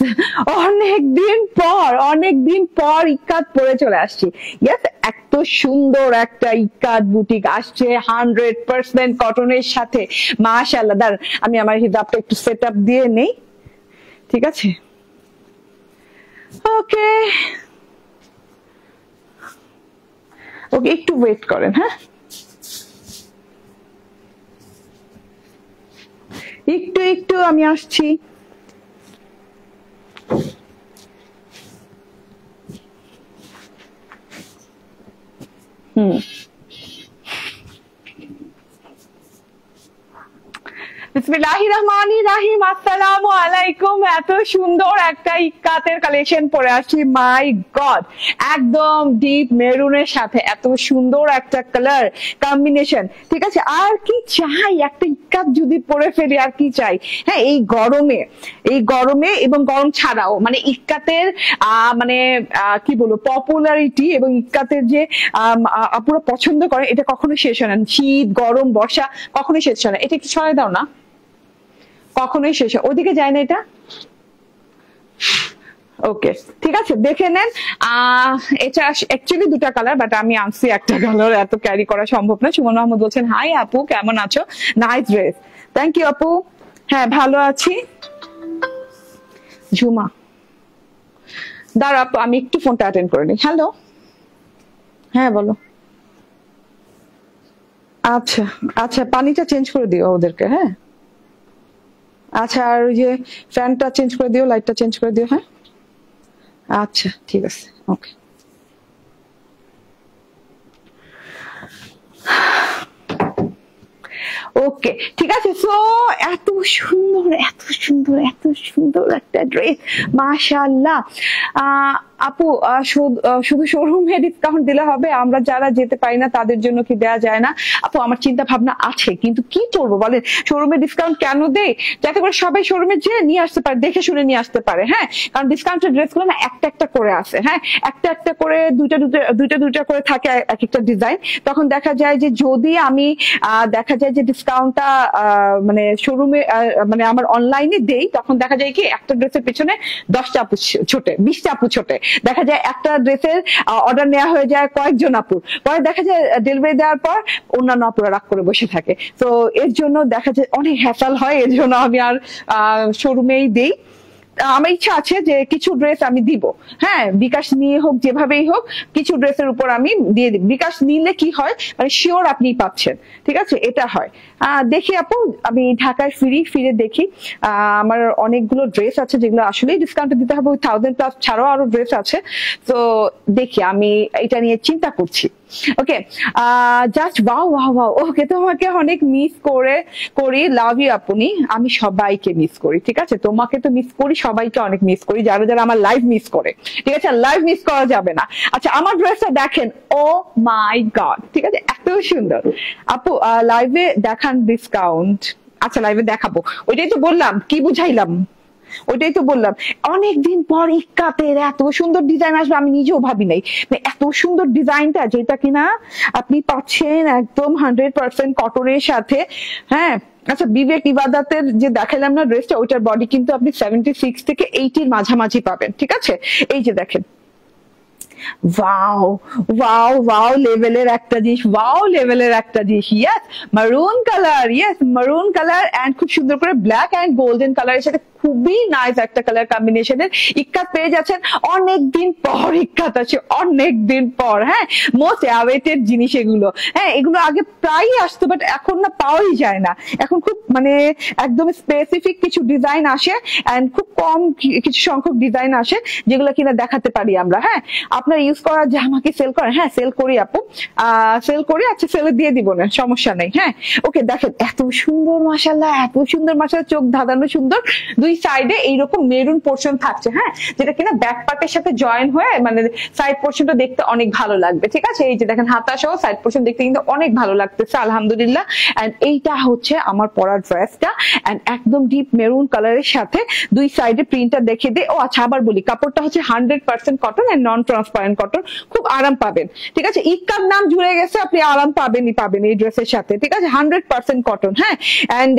অনেকদিন পর ইক্কাত পরে চলে আসছি। ইয়েস, এত সুন্দর একটা ইক্কাত বুটিক আসছে 100% কটনের সাথে, মাশাআল্লাহ। দাঁড়ান আমি আমার হিজাবটা একটু সেট আপ দিয়ে নেই, ঠিক আছে। ওকে ওকে, একটু ওয়েট করেন, হ্যাঁ একটু আমি আসছি। বিসমিল্লাহির রহমানির রহিম, আসসালামু আলাইকুম। এত সুন্দর একটা ইক্কাতের কালেকশন পরে আসছি, মাই গড, একদম ডিপ মেরুনের সাথে এত সুন্দর একটা কালার কম্বিনেশন। ঠিক আছে, আর কি চাই, একটা ইক্কাত যদি পরে ফেলি আর কি চাই। হ্যাঁ, এই গরমে এবং গরম ছাড়াও মানে ইক্কাতের মানে কি বলবো পপুলারিটি এবং ইক্কাতের যে আপুরা পছন্দ করে, এটা কখনো শেষ হয় না। শীত, গরম, বর্ষা কখনোই শেষ হয় না। এটা একটু সরাই দাও না, কখনোই শেষ হয়, ওদিকে যায় না এটা। ওকে, ঠিক আছে, দেখে নেন। এটা অ্যাকচুয়ালি দুটা কালার, বাট আমি আনছি একটা কালার, এত ক্যারি করা সম্ভব না। সুমন মাহমুদ বলছেন, হাই আপু, কেমন আছো? নাইস ড্রেস, থ্যাংক ইউ আপু। হ্যাঁ, ভালো আছি। ঝুমা, দাঁড়া আপু, আমি একটু ফোনটা অ্যাটেন্ড করে নিই। হ্যালো, হ্যাঁ বলো। আচ্ছা আচ্ছা, পানিটা চেঞ্জ করে দিও ওদেরকে। হ্যাঁ আচ্ছা, আর ওই যে ফ্যানটা চেঞ্জ করে দিও, লাইটটা চেঞ্জ করে দিও। হ্যাঁ আচ্ছা, ঠিক আছে, ওকে। ওকে, ঠিক আছে। সো এত সুন্দর একটা ড্রেস, মাশাআল্লাহ। আপু, শুধু শোরুমে ডিসকাউন্ট দিলে হবে? আমরা যারা যেতে পারি না তাদের জন্য কি দেয়া যায় না? আপু, আমার চিন্তা ভাবনা আছে, কিন্তু কি করবো বলেন, শোরুমে ডিসকাউন্ট কেন দেয়? যাতে করে সবাই শোরুমে যেয়ে নিয়ে আসতে পারে, দেখে শুনে নিয়ে আসতে পারে। হ্যাঁ, কারণ ডিসকাউন্টের ড্রেসগুলো না একটা করে আসে। হ্যাঁ, একটা করে দুইটা করে থাকে এক একটা ডিজাইন। তখন দেখা যায় যে যদি আমি দেখা যায় যে ডিসকাউন্টটা মানে শোরুমে মানে আমার অনলাইনে দেই, তখন দেখা যায় কি একটা ড্রেসের পিছনে 10টা আপু ছোটে, 20টা আপু ছোটে। দেখা যায় একটা ড্রেসের অর্ডার নেওয়া হয়ে যায় কয়েকজন আপুর, পরে দেখা যায় ডেলিভারি দেওয়ার পর অন্যান্য আপুরা রাগ করে বসে থাকে। তো এর জন্য দেখা যায় অনেক হ্যাসেল হয়, এর জন্য আমি আর শোরুমেই দেই। আমার ইচ্ছা আছে যে কিছু ড্রেস আমি দিব, হ্যাঁ, বিকাশ নিয়ে হোক, যেভাবেই হোক, কিছু ড্রেসের উপর আমি দিয়ে দিব। বিকাশ নিলে কি হয়, মানে শিওর আপনি পাচ্ছেন। ঠিক আছে, এটা হয়। দেখি আপু, আমি ঢাকায় ফিরে দেখি। আমার অনেকগুলো ড্রেস আছে যেগুলো আসলে ডিসকাউন্টে দিতে হবে, 1000+ ছাড়াও আরো ড্রেস আছে। তো দেখি, আমি এটা নিয়ে চিন্তা করছি। ওকে, জাস্ট ওয়াও। ওকে, তোমাকে অনেক মিস করি, লাভ ইউ আপনি। আমি সবাইকে মিস করি, ঠিক আছে, তোমাকে তো মিস করি, সবাইকে অনেক মিস করি, যারা যারা আমার লাইভ মিস করে। ঠিক আছে, লাইভ মিস করা যাবে না। আচ্ছা, আমার ড্রেসটা দেখেন, ও মাই গড, ঠিক আছে, এত সুন্দর। আপু, লাইভে দেখান ডিসকাউন্ট। আচ্ছা, লাইভে দেখাবো, ওইটাই তো বললাম, কি বুঝাইলাম, ওইটাই তো বললাম। অনেকদিন পর ইক্কাতের এত সুন্দর ডিজাইন আসবে আমি নিজেও ভাবি নাই। এত সুন্দর ডিজাইনটা, যেটা কিনা আপনি পাচ্ছেন একদম 100% কটনের সাথে। হ্যাঁ, আচ্ছা, বিবেক ইবাদতের যে দেখালাম না ড্রেসটা, ওইটার বডি কিন্তু আপনি 76 থেকে 80-র মাঝামাঝি পাবেন। ঠিক আছে, এই যে দেখেন, ওয়াও লেভেলের একটা জিনিস। ইয়েস, মারুন কালার এন্ড খুব সুন্দর করে ব্ল্যাক এন্ড গোল্ডেন কালারের সাথে খুবই নাইস একটা কালার কম্বিনেশনের ইক্কাত পেয়ে যাচ্ছেন। অনেকদিন পর ইক্কাত আছে, অনেকদিন পর। হ্যাঁ, মোস্ট অ্যাওয়েটেড জিনিস এগুলো। হ্যাঁ, এগুলো আগে প্রায়ই আসতো, বাট এখন না পাওয়াই যায় না। এখন খুব মানে একদম স্পেসিফিক কিছু ডিজাইন আসে এন্ড খুব কম কিছু সংখ্যক ডিজাইন আসে যেগুলো কিনা দেখাতে পারি আমরা। হ্যাঁ, আপনার ইউজ করা জামাকে সেল করেন? হ্যাঁ, সেল করি আপু, সেল করি। আচ্ছা, সেলে দিয়ে দিব না, সমস্যা নেই। হ্যাঁ, ওকে, দেখেন এত সুন্দর, মাশাআল্লাহ, চোখ ধাঁধানো সুন্দর। দুই সাইডে এইরকম মেরুন পোর্শন থাকছে। হ্যাঁ, যেটা কিনা ব্যাক পার্টের সাথে জয়েন হয়ে মানে সাইড পোর্শনটা দেখতে অনেক ভালো লাগবে। ঠিক আছে, এই যে দেখেন হাতা সহ সাইড পোর্শন দেখতে কিন্তু অনেক ভালো লাগতেছে, আলহামদুলিল্লাহ। এন্ড এইটা হচ্ছে আমার পরা ড্রেসটা, এন্ড একদম ডিপ মেরুন কালারের সাথে দুই সাইডে প্রিন্টটা দেখে দে। ও আচ্ছা, আবার বলি, কাপড়টা হচ্ছে 100% cotton and non transparent cotton, খুব আরাম পাবেন। ঠিক আছে, ইক্কার নাম জুড়ে গেছে, আপনি আরাম পাবেন এই ড্রেসের সাথে। ঠিক আছে, 100% কটন। হ্যাঁ, এন্ড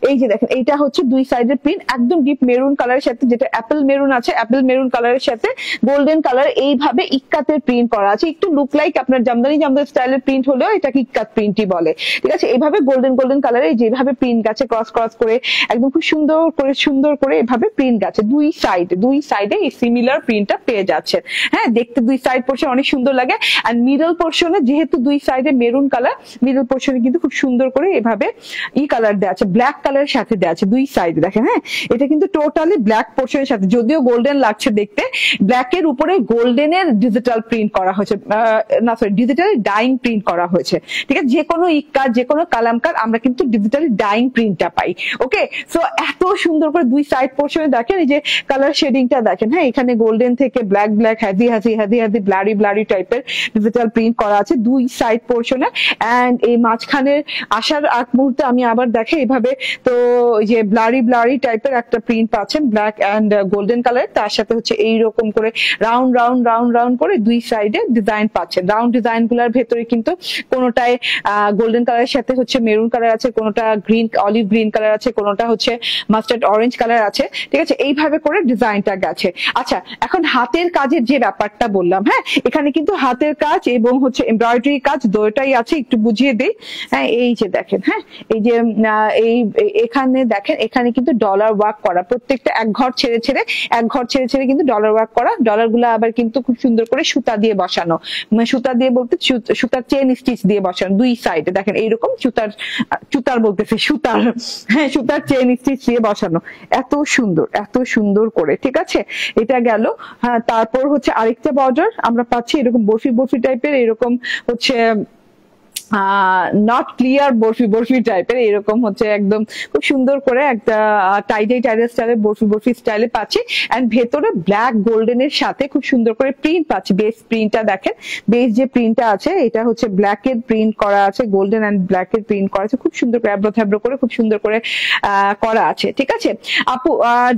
এই যে দেখেন, এইটা হচ্ছে দুই সাইডের প্রিন্ট একদম ডিপ মেরুন কালারের সাথে, যেটা অ্যাপেল মেরুন আছে, অ্যাপেল মেরুন কালারের সাথে গোল্ডেন কালার, এইভাবে ইক্কাতের প্রিন্ট করা আছে। একটু লুক লাইক আপনার জামদানি স্টাইলের প্রিন্ট হলেও এটাকে ইক্কাত প্রিন্টই বলে। ঠিক আছে, এইভাবে গোল্ডেন কালারে যেভাবে প্রিন্ট গেছে ক্রস করে একদম খুব সুন্দর করে এভাবে প্রিন্ট গেছে দুই সাইডে এই সিমিলার প্রিন্টটা পেয়ে যাচ্ছে। হ্যাঁ, দেখতে দুই সাইড পোর্শন অনেক সুন্দর লাগে। আর মিডল পোর্শনে যেহেতু দুই সাইডে মেরুন কালার, মিডল পোর্শনে কিন্তু খুব সুন্দর করে এভাবে কালার দেওয়া আছে, ব্ল্যাক কালারের সাথে দেওয়া আছে দুই সাইডে দেখেন। হ্যাঁ, এটা কিন্তু টোটালি ব্ল্যাক পোর্শনের সাথে, যদিও গোল্ডেন লাগছে দেখতে, ব্ল্যাক এর উপরে গোল্ডেনের ডিজিটাল প্রিন্ট করা হয়েছে, না সরি ডিজিটাল ডাইং প্রিন্ট করা হয়েছে। ঠিক আছে, যে কোনো ইক্কার যে কোনো কালামকার আমরা কিন্তু ডিজিটালি ডাইং প্রিন্টটা পাই। ওকে, সো এত সুন্দর করে দুই সাইড পোর্শনে দেখেন, এই যে কালার শেডিংটা দেখেন। হ্যাঁ, এখানে গোল্ডেন থেকে black black heavy heavy heavy heavy blurry blurry টাইপের ডিজিটাল প্রিন্ট করা আছে দুই সাইড পোর্শনে। এন্ড এই মাঝখানের আসার আগ মুহূর্তে আমি আবার দেখে এইভাবে, তো এই যে ব্লারি ব্লারি টাইপের একটা প্রিন্ট পাচ্ছেন ব্ল্যাক এন্ড গোল্ডেন কালার, তার সাথে হচ্ছে এইরকম করে রাউন্ড রাউন্ড রাউন্ড রাউন্ড করে দুই সাইডে ডিজাইন পাচ্ছেন। রাউন্ড ডিজাইন গুলার ভেতরে কিন্তু কোনোটায় গোল্ডেন কালারের সাথে হচ্ছে মেরুন কালার আছে, কোনোটা গ্রিন অলিভ গ্রিন কালার আছে, কোনোটা হচ্ছে মাস্টার্ড অরেঞ্জ কালার আছে। ঠিক আছে, এইভাবে করে ডিজাইনটা গেছে। আচ্ছা, এখন হাতের কাজের যে ব্যাপারটা বললাম, হ্যাঁ এখানে কিন্তু হাতের কাজ এবং হচ্ছে এমব্রয়ডারি কাজ দুটোই আছে, একটু বুঝিয়ে দেই। হ্যাঁ, এই যে দেখেন, হ্যাঁ এই যে এই এখানে দেখেন, এখানে কিন্তু ডলার ওয়ার্ক করা, প্রত্যেকটা এক ঘর ছেড়ে ছেড়ে কিন্তু ডলার ওয়ার্ক করা। ডলার গুলো আবার কিন্তু খুব সুন্দর করে সুতা দিয়ে বসানো, সুতা দিয়ে বলতে সুতার চেন স্টিচ দিয়ে বসানো দুই সাইডে দেখেন, এইরকম সুতার বলতেছে সুতার, হ্যাঁ সুতার চেন স্টিচ দিয়ে বসানো, এত সুন্দর করে। ঠিক আছে, এটা গেল। হ্যাঁ, তারপর হচ্ছে আরেকটা বর্ডার আমরা পাচ্ছি এরকম বরফি বরফি টাইপের, এরকম হচ্ছে নট ক্লিয়ার বরফি বরফি টাইপের, এরকম হচ্ছে একদম খুব সুন্দর করে একটা টাইডাই টাইডাই স্টাইলে বরফি বরফি স্টাইলে পাচ্ছি। এন্ড ভেতরে ব্ল্যাক গোল্ডেনের সাথে খুব সুন্দর করে প্রিন্ট পাচ্ছি। বেস প্রিন্টটা দেখেন, বেস যে প্রিন্টটা আছে এটা হচ্ছে ব্ল্যাক এর প্রিন্ট করা আছে, গোল্ডেন এন্ড ব্ল্যাক এর প্রিন্ট করা আছে, খুব সুন্দর করে অ্যাব্রো থ্যাব্রো করে খুব সুন্দর করে করা আছে। ঠিক আছে আপু,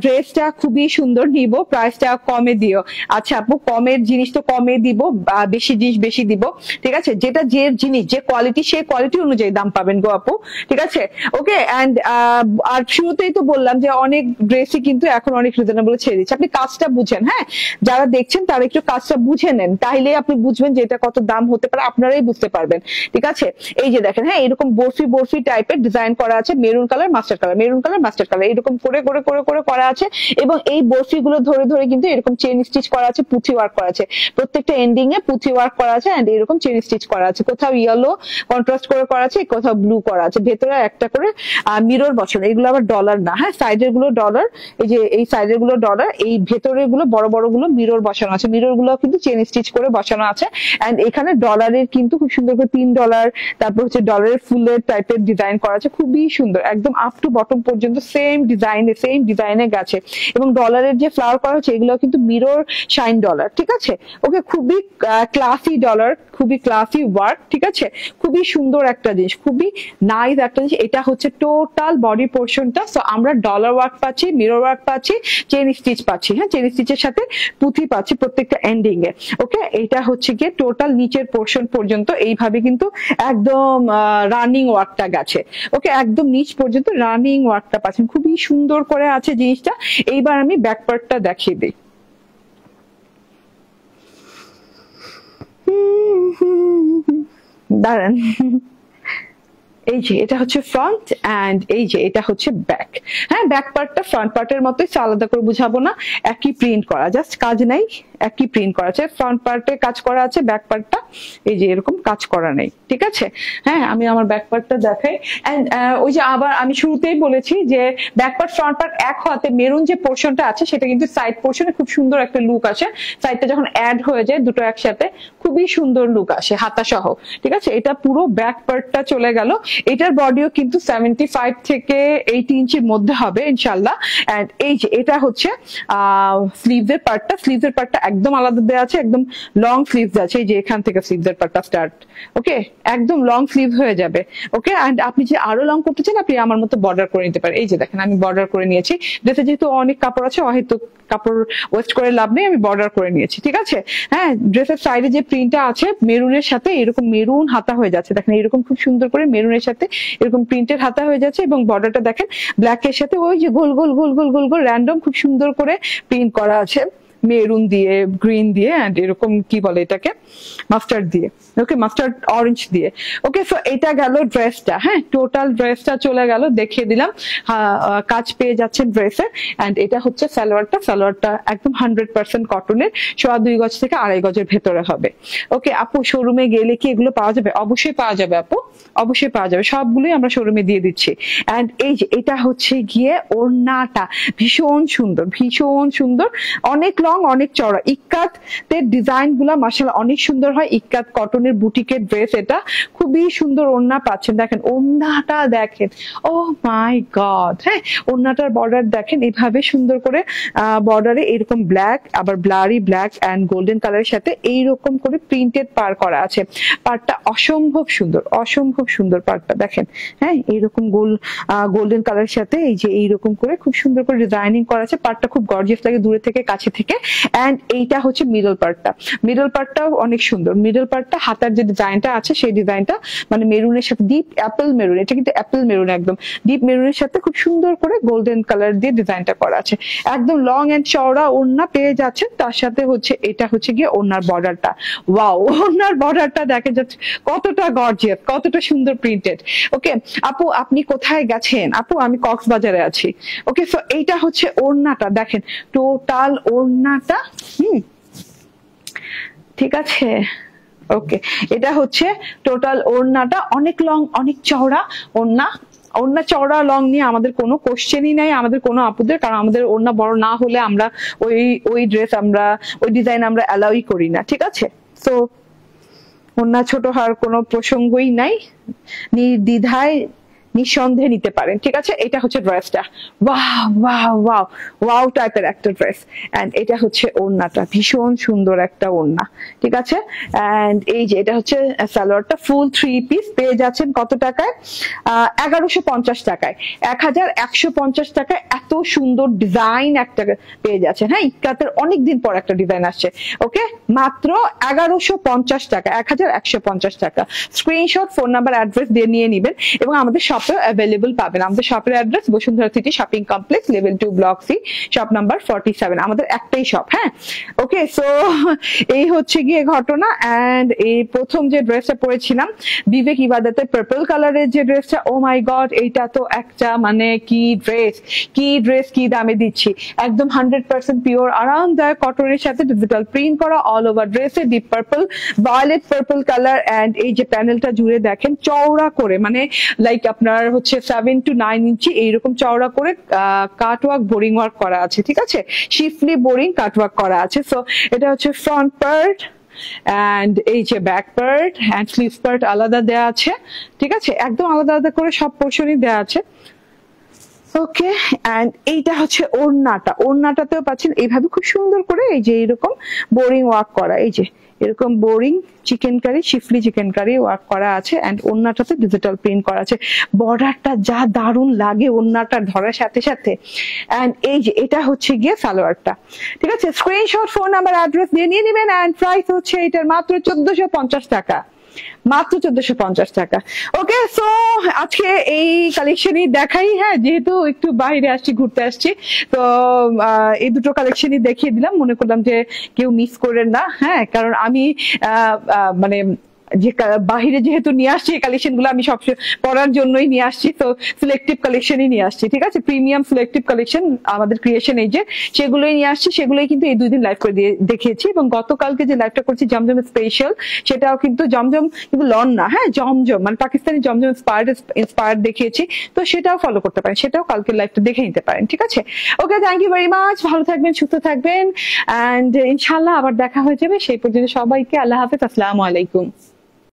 ড্রেসটা খুবই সুন্দর, নিব, প্রাইসটা কমে দিও। আচ্ছা আপু, কমের জিনিস তো কমে দিব, বেশি জিনিস বেশি দিব। ঠিক আছে, যেটা যে জিনিস যে কোয়ালিটি সেই কোয়ালিটি অনুযায়ী দাম পাবেন গো আপু। ঠিক আছে, ওকে। এন্ড আর শুরুতেই তো বললাম যে অনেক ড্রেসই কিন্তু এখন অনেক রিজনেবল ছেড়ে দিচ্ছে, আপনি কাজটা বুঝেন। হ্যাঁ, যারা দেখছেন তারা একটু কাজটা বুঝে নেন, তাহলে আপনি বুঝবেন যে এটা কত দাম হতে পারে, আপনারাই বুঝতে পারবেন। ঠিক আছে, এই যে দেখেন, হ্যাঁ এরকম বরফি বরফি টাইপের ডিজাইন করা আছে, maroon colour mustard colour, maroon colour mustard colour, এরকম করে করে করে করে করা আছে। এবং এই বরফি গুলো ধরে ধরে কিন্তু এরকম চেন স্টিচ করা আছে, পুঁথি ওয়ার্ক করা আছে, প্রত্যেকটা এন্ডিং এ পুঁথি ওয়ার্ক করা আছে এন্ড এরকম চেন স্টিচ করা আছে, কোথাও ইয়েলো কন্ট্রাস্ট করে করা আছে, কোথাও ব্লু করা আছে, ভেতরে একটা করে মিরর বসানো। এগুলো আবার ডলার না, হ্যাঁ সাইডের গুলো ডলার, এই যে এই সাইডের গুলো ডলার, এই ভেতরের গুলো বড় বড় গুলো মিরর বসানো আছে, মিরর গুলো কিন্তু চেন স্টিচ করে বসানো আছে। এন্ড এখানে ডলারের কিন্তু খুব সুন্দর করে $3, তারপর হচ্ছে ডলারের ফুলের টাইপের ডিজাইন করা আছে, খুবই সুন্দর, একদম আপ টু বটম পর্যন্ত সেম ডিজাইনে গেছে। এবং ডলারের যে ফ্লাওয়ার করা হচ্ছে এগুলো কিন্তু মিরর শাইন ডলার। ঠিক আছে, ওকে, খুবই ক্লাসি ডলার, খুবই ক্লাসি ওয়ার্ক। ঠিক আছে, খুবই সুন্দর একটা জিনিস, খুবই নাইস একটা জিনিস। এটা হচ্ছে টোটাল বডি পোর্শনটা। সো আমরা ডলার ওয়ার্ক পাচ্ছি, মিরর ওয়ার্ক পাচ্ছি, চেন স্টিচ পাচ্ছি, হ্যাঁ চেন স্টিচের সাথে পুঁথি পাচ্ছি প্রত্যেকটা এন্ডিং এ। ওকে, এটা হচ্ছে গিয়ে টোটাল নিচের পোর্শন পর্যন্ত এইভাবে কিন্তু একদম রানিং ওয়ার্কটা গেছে। ওকে, একদম নিচ পর্যন্ত রানিং ওয়ার্কটা পাচ্ছেন, খুবই সুন্দর করে আছে জিনিসটা। এইবার আমি ব্যাক পার্টটা দেখিয়ে দিই। দাঁড়ান, এই যে এটা হচ্ছে ফ্রন্ট এন্ড এই যে এটা হচ্ছে ব্যাক। হ্যাঁ, ব্যাক পার্টটা ফ্রন্ট পার্টের মতোই, আলাদা করে বুঝাবো না, একই প্রিন্ট করা, জাস্ট কাজ নাই, একই প্রিন্ট করা আছে। ফ্রন্ট পার্টে কাজ করা আছে, ব্যাক পার্টটা এই যে এরকম কাজ করা নেই। ঠিক আছে, হ্যাঁ আমি আমার ব্যাক পার্টটা দেখাই। এন্ড ওই যে আবার আমি শুরুতেই বলেছি যে ব্যাক পার্ট ফ্রন্ট পার্ট এক হাতে, মেরুন যে পোর্শনটা আছে সেটা কিন্তু সাইড পোর্শনে খুব সুন্দর একটা লুক আসে, সাইডটা যখন অ্যাড হয়ে যায় দুটো একসাথে খুবই সুন্দর লুক আসে হাতা সহ। ঠিক আছে, এটা পুরো ব্যাক পার্টটা চলে গেল। এটার বডিও কিন্তু 75 থেকে 80 ইঞ্চির মধ্যে হবে ইনশাল্লাহ। এন্ড এই যে এটা হচ্ছে স্লিভসের পার্টটা একদম আলাদা দেওয়া আছে, একদম লং স্লিভস আছে, এই যে এখান থেকে স্লিভসের পার্টটা স্টার্ট। ওকে, একদম লং স্লিভ হয়ে যাবে। ওকে, এন্ড আপনি যে আরো লং করতে চান আপনি আমার মতো বর্ডার করে নিতে পারেন। এই যে দেখেন আমি বর্ডার করে নিয়েছি, ড্রেসে যেহেতু অনেক কাপড় আছে হয়তো কাপড় ওয়েস্ট করে লাভ নেই, আমি বর্ডার করে নিয়েছি। ঠিক আছে, হ্যাঁ ড্রেসের সাইডে যে প্রিন্টটা আছে মেরুনের সাথে এরকম মেরুন হাতা হয়ে যাচ্ছে, দেখেন এরকম খুব সুন্দর করে মেরুনের সাথে এরকম প্রিন্টের হাতা হয়ে যাচ্ছে। এবং বর্ডারটা দেখেন ব্ল্যাক এর সাথে ওই যে গোল গোল গোল গোল গোল গোল র্যান্ডম খুব সুন্দর করে প্রিন্ট করা আছে মেরুন দিয়ে, গ্রিন দিয়ে এন্ড এরকম কি বলে এটাকে, মাস্টার্ড দিয়ে, ওকে, মাস্টার্ড অরেঞ্জ দিয়ে। ওকে, সো এটা গেল ড্রেসটা। হ্যাঁ, টোটাল ড্রেসটা চলে গেল, দেখিয়ে দিলাম। কাজ পেয়ে যাচ্ছেন ড্রেসের। এন্ড এটা হচ্ছে সালোয়ারটা। সালোয়ারটা একদম 100% কটনের, 2.25 গজ থেকে 2.5 গজের ভেতরে হবে। ওকে আপু, শোরুমে গেলে কি এগুলো পাওয়া যাবে? অবশ্যই পাওয়া যাবে আপু, অবশ্যই পাওয়া যাবে, সবগুলোই আমরা শোরুমে দিয়ে দিচ্ছি। এন্ড এই যে এটা হচ্ছে গিয়ে ওড়নাটা, ভীষণ সুন্দর, ভীষণ সুন্দর, অনেক লং, অনেক চওড়া। ইক্কাতের ডিজাইন গুলা মাশাআল্লাহ অনেক সুন্দর হয়। ইক্কাত কটনের বুটিকের ড্রেস, এটা খুবই সুন্দর ওড়না পাচ্ছেন। দেখেন ওড়নাটা, দেখেন, ও মাই গড। হ্যাঁ, ওড়নাটার বর্ডার দেখেন, এইভাবে সুন্দর করে বর্ডারে এরকম ব্ল্যাক, আবার ব্লারি ব্ল্যাক এন্ড গোল্ডেন কালারের সাথে এইরকম করে প্রিন্টেড পার করা আছে। পারটা অসম্ভব সুন্দর, অসম্ভব সুন্দর পারটা দেখেন। হ্যাঁ, এইরকম গোল্ডেন কালারের সাথে এই যে এইরকম করে খুব সুন্দর করে ডিজাইনিং করা আছে। পারটা খুব গর্জিয়াস লাগে দূরে থেকে কাছে থেকে। এন্ড এইটা হচ্ছে মিডল পার্টটা। মিডল পার্টটাও অনেক সুন্দর। মিডল পার্টটা হাতার যে ডিজাইনটা আছে সেই ডিজাইনটা মানে মেরুনের সাথে, ডিপ অ্যাপেল মেরুন, এটা কিন্তু অ্যাপেল মেরুন, একদম ডিপ মেরুনের সাথে খুব সুন্দর করে গোল্ডেন কালার দিয়ে ডিজাইনটা করা আছে। একদম লং এন্ড চওড়া ওড়না পেয়ে যাচ্ছেন। তার সাথে হচ্ছে এটা হচ্ছে গিয়ে ওড়নার বর্ডারটা। ওয়াও, ওড়নার বর্ডারটা দেখে যাচ্ছে কতটা গর্জিয়াস, কতটা সুন্দর প্রিন্টেড। ওকে আপু, আপনি কোথায় গেছেন? আপু, আমি কক্সবাজারে আছি। ওকে, সো এইটা হচ্ছে ওড়নাটা, দেখেন টোটাল ওড়নাটা। ঠিক আছে, ওকে, এটা হচ্ছে টোটাল ওড়নাটা। অনেক লং, অনেক চওড়া ওড়না। ওড়না চওড়া লং নিয়ে আমাদের কোনো কোশ্চেনই নাই আমাদের কোনো আপুদের, কারণ আমাদের ওড়না বড় না হলে আমরা ওই ড্রেস, আমরা ওই ডিজাইন আমরা অ্যালাউই করি না। ঠিক আছে, তো ওড়না ছোট হওয়ার কোনো প্রসঙ্গই নাই, নির্দ্বিধায় নিঃসন্দেহে নিতে পারেন। ঠিক আছে, এটা হচ্ছে ড্রেসটা। ওয়াও ওয়াও ওয়াও ওয়াও টাইপের একটা ড্রেস। এন্ড এটা হচ্ছে ওড়নাটা, ভীষণ সুন্দর একটা ওড়না। ঠিক আছে, এন্ড এই যে এটা হচ্ছে সালোয়ারটা, ফুল 3 পিস পেয়ে যাচ্ছেন কত টাকায়? 1150 টাকায়, 1150 টাকায় এত সুন্দর ডিজাইন একটা পেয়ে যাচ্ছেন। হ্যাঁ, ইক্কাতের অনেকদিন পর একটা ডিজাইন আসছে। ওকে, মাত্র 1150 টাকা, 1150 টাকা। স্ক্রিনশট, ফোন নাম্বার, অ্যাড্রেস দিয়ে নিয়ে নিবেন এবং আমাদের শপে অ্যাভেলেবল পাবেন। আমাদের শপের address Bashundhara city shopping complex, level 2, block C, shop number 47। আমাদের একটাই শপ। হ্যাঁ, ওকে, সো এই হচ্ছে গিয়ে ঘটনা। এন্ড এই প্রথম যে ড্রেসটা পরেছিলাম বিবেক ইবাদতে পার্পল কালারের যে ড্রেসটা, ও মাই গড, এইটা তো একটা মানে কি ড্রেস, কি ড্রেস, কি দামে দিচ্ছি। একদম 100% পিওর আরামদায়ক কটনের সাথে ডিজিটাল প্রিন্ট করা অল ওভার ড্রেসে, deep purple, violet purple colour. And এই যে প্যানেলটা জুড়ে দেখেন চওড়া করে, মানে লাইক আপনার হচ্ছে 7 to 9 ইঞ্চি এইরকম চওড়া করে কাটওয়ার্ক, বোরিং ওয়ার্ক করা আছে। ঠিক আছে, শিফলি বোরিং কাটওয়ার্ক করা আছে। সো এটা হচ্ছে ফ্রন্ট পার্ট, এন্ড এই যে back part and sleeve part আলাদা দেয়া আছে। ঠিক আছে, একদম আলাদা আলাদা করে সব পোর্শনই দেয়া আছে। ওকে, এন্ড এইটা হচ্ছে ওড়নাটা। ওড়নাটাতেও পাচ্ছেন এইভাবে খুব সুন্দর করে এই যে এরকম বোরিং ওয়ার্ক করা, এই যে এরকম boring chicken curry, শিফলি chicken curry work করা আছে। এন্ড ওড়নাটাতে ডিজিটাল প্রিন্ট করা আছে। বর্ডারটা যা দারুণ লাগে ওড়নাটা ধরার সাথে সাথে। এন্ড এই যে এটা হচ্ছে গিয়ে সালোয়ারটা। ঠিক আছে, স্ক্রিনশট, ফোন নাম্বার, অ্যাড্রেস দিয়ে নিয়ে নেবেন। এন্ড প্রাইস হচ্ছে এটার মাত্র 1450 টাকা, মাত্র 1450 টাকা। ওকে, সো আজকে এই কালেকশনই দেখাই। হ্যাঁ, যেহেতু একটু বাইরে আসছি, ঘুরতে আসছি, তো এই দুটো কালেকশনই দেখিয়ে দিলাম। মনে করলাম যে কেউ মিস করেন না। হ্যাঁ, কারণ আমি মানে যে বাহিরে যেহেতু নিয়ে আসছি এই কালেকশন গুলো, আমি সব পড়ার জন্যই নিয়ে আসছি, তো সিলেক্টিভ কালেকশনই নিয়ে আসছি। ঠিক আছে, প্রিমিয়াম সিলেক্টিভ কালেকশন আমাদের ক্রিয়েশন এই যে, সেগুলোই নিয়ে আসছি। সেগুলোই কিন্তু এই 2 দিন লাইভ করে দিয়ে দেখিয়েছি। এবং গতকালকে যে লাইভটা করছি জমজম স্পেশাল, সেটাও কিন্তু জমজম কিন্তু লন না, হ্যাঁ, জমজম মানে পাকিস্তানি জমজম ইন্সপায়ার্ড দেখিয়েছি। তো সেটাও ফলো করতে পারেন, সেটাও কালকে লাইভটা দেখে নিতে পারেন। ঠিক আছে, ওকে, থ্যাংক ইউ ভেরি মাচ। ভালো থাকবেন, সুস্থ থাকবেন, এন্ড ইনশাআল্লাহ আবার দেখা হয়ে যাবে। সেই পর্যন্ত সবাইকে আল্লাহ হাফেজ, আসসালামু আলাইকুম।